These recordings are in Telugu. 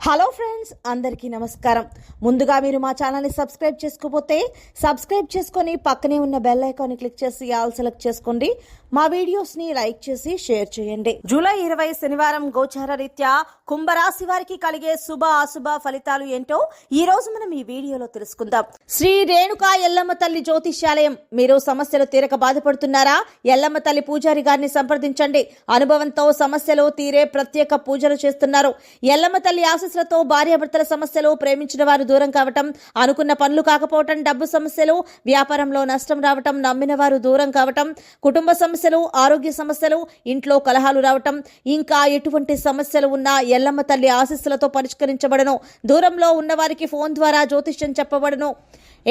హలో ఫ్రెండ్స్, అందరికీ నమస్కారం. ముందుగా మీరు మా ఛానల్ని సబ్స్క్రైబ్ చేసుకోకపోతే సబ్స్క్రైబ్ చేసుకొని పక్కనే ఉన్న బెల్ ఐకాన్ని క్లిక్ చేసి ఆల్ సెలెక్ట్ చేసుకోండి. మా వీడియోస్ని లైక్ చేసి షేర్ చేయండి. జూలై 20 శనివారం గోచార రీత్యా కుంభరాశి వారికి కలిగే శుభ అశుభ ఫలితాలు ఏంటో ఈ రోజు మనం ఈ వీడియోలో తెలుసుకుందాం. శ్రీ రేణుకా ఎల్లమ్మ తల్లి జ్యోతిష్యాలయం. మీరు సమస్యలు తీరక బాధపడుతున్నారా? ఎల్లమ్మ తల్లి పూజారి గారిని సంప్రదించండి. అనుభవంతో సమస్యలు తీరే ప్రత్యేక పూజలు చేస్తున్నారు. ఎల్లమ్మ తల్లి ఆశీస్సులతో భార్యాభర్తల సమస్యలు, ప్రేమించిన వారు దూరం కావటం, అనుకున్న పనులు కాకపోవటం, డబ్బు సమస్యలు, వ్యాపారంలో నష్టం రావటం, నమ్మిన వారు దూరం కావటం, కుటుంబ సమస్యలు, ఆరోగ్య సమస్యలు, ఇంట్లో కలహాలు రావటం, ఇంకా ఎటువంటి సమస్యలు ఉన్నా ఎల్లమ్మ తల్లి ఆశీస్సులతో పరిష్కరించబడను. దూరంలో ఉన్న వారికి ఫోన్ ద్వారా జ్యోతిష్యం చెప్పబడను.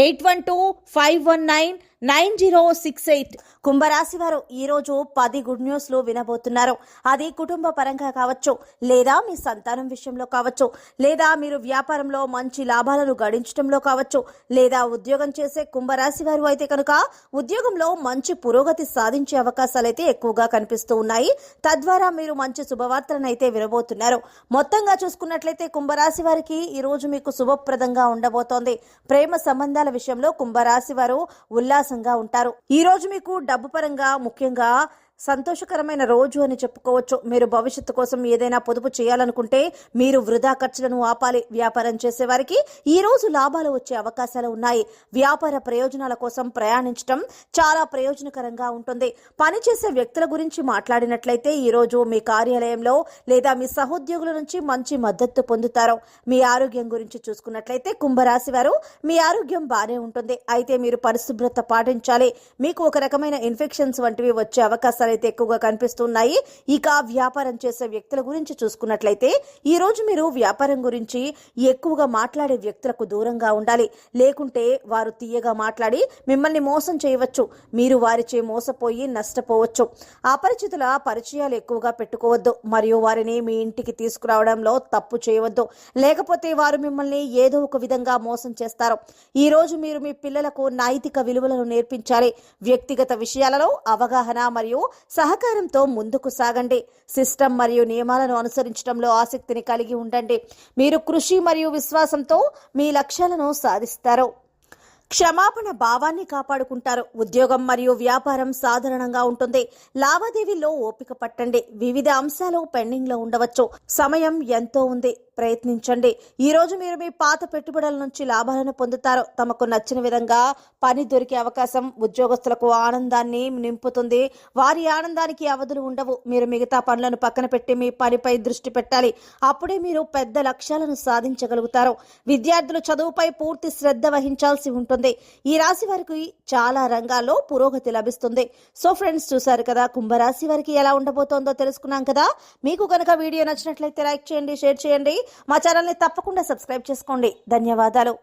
8125199068. కుంభరాశి వారు ఈ రోజు 10 గుడ్ న్యూస్లు వినబోతున్నారు. అది కుటుంబ పరంగా కావచ్చు, లేదా మీ సంతానం విషయంలో కావచ్చు, లేదా మీరు వ్యాపారంలో మంచి లాభాలను గడించడంలో కావచ్చు, లేదా ఉద్యోగం చేసే కుంభరాశి వారు అయితే కనుక ఉద్యోగంలో మంచి పురోగతి సాధించే అవకాశాలు అయితే ఎక్కువగా కనిపిస్తూ ఉన్నాయి. తద్వారా మీరు మంచి శుభవార్తలను అయితే వినబోతున్నారు. మొత్తంగా చూసుకున్నట్లయితే కుంభరాశి వారికి ఈ రోజు మీకు శుభప్రదంగా ఉండబోతోంది. ప్రేమ సంబంధాల విషయంలో కుంభరాశి వారు ఉల్లాసంగా ఉంటారు. ఈ రోజు మీకు డబ్బు పరంగా ముఖ్యంగా సంతోషకరమైన రోజు అని చెప్పుకోవచ్చు. మీరు భవిష్యత్తు కోసం ఏదైనా పొదుపు చేయాలనుకుంటే మీరు వృధా ఖర్చులను ఆపాలి. వ్యాపారం చేసే వారికి ఈ రోజు లాభాలు వచ్చే అవకాశాలు ఉన్నాయి. వ్యాపార ప్రయోజనాల కోసం ప్రయాణించడం చాలా ప్రయోజనకరంగా ఉంటుంది. పనిచేసే వ్యక్తుల గురించి మాట్లాడినట్లయితే ఈ రోజు మీ కార్యాలయంలో లేదా మీ సహోద్యోగుల నుంచి మంచి మద్దతు పొందుతారు. మీ ఆరోగ్యం గురించి చూసుకున్నట్లయితే కుంభరాశి వారు మీ ఆరోగ్యం బానే ఉంటుంది. అయితే మీరు పరిశుభ్రత పాటించాలి. మీకు ఒక రకమైన ఇన్ఫెక్షన్స్ వంటివి వచ్చే అవకాశాలు అయితే ఎక్కువగా కనిపిస్తున్నాయి. ఇక వ్యాపారం చేసే వ్యక్తుల గురించి చూసుకున్నట్లయితే ఈ రోజు మీరు వ్యాపారం గురించి ఎక్కువగా మాట్లాడే వ్యక్తులకు దూరంగా ఉండాలి. లేకుంటే వారు తీయగా మాట్లాడి మిమ్మల్ని మోసం చేయవచ్చు. మీరు వారిచే మోసపోయి నష్టపోవచ్చు. అపరిచితుల పరిచయాలు ఎక్కువగా పెట్టుకోవద్దు. మరియు వారిని మీ ఇంటికి తీసుకురావడంలో తప్పు చేయవద్దు. లేకపోతే వారు మిమ్మల్ని ఏదో ఒక విధంగా మోసం చేస్తారు. ఈ రోజు మీరు మీ పిల్లలకు నైతిక విలువలను నేర్పించాలి. వ్యక్తిగత విషయాలలో అవగాహన మరియు సహకారంతో ముందుకు సాగండి. సిస్టమ్ మరియు నియమాలను అనుసరించడంలో ఆసక్తిని కలిగి ఉండండి. మీరు కృషి మరియు విశ్వాసంతో మీ లక్ష్యాలను సాధిస్తారు. క్షమాపణ భావాన్ని కాపాడుకుంటారు. ఉద్యోగం మరియు వ్యాపారం సాధారణంగా ఉంటుంది. లావాదేవీల్లో ఓపిక పట్టండి. వివిధ అంశాలు పెండింగ్ లో ఉండవచ్చు. సమయం ఎంతో ఉంది, ప్రయత్నించండి. ఈ రోజు మీరు మీ పాత పెట్టుబడుల నుంచి లాభాలను పొందుతారు. తమకు నచ్చిన విధంగా పని దొరికే అవకాశం ఉద్యోగస్తులకు ఆనందాన్ని నింపుతుంది. వారి ఆనందానికి అవధులు ఉండవు. మీరు మిగతా పనులను పక్కన పెట్టి మీ పనిపై దృష్టి పెట్టాలి. అప్పుడే మీరు పెద్ద లక్ష్యాలను సాధించగలుగుతారు. విద్యార్థులు చదువుపై పూర్తి శ్రద్ధ వహించాల్సి ఉంటుంది. ఈ రాశి వారికి చాలా రంగాల్లో పురోగతి లభిస్తుంది. సో ఫ్రెండ్స్, చూసారు కదా కుంభరాశి వారికి ఎలా ఉండబోతోందో తెలుసుకున్నాం కదా. మీకు కనుక వీడియో నచ్చినట్లయితే లైక్ చేయండి, షేర్ చేయండి. మా ఛానల్ని తప్పకుండా సబ్స్క్రైబ్ చేసుకోండి. ధన్యవాదాలు.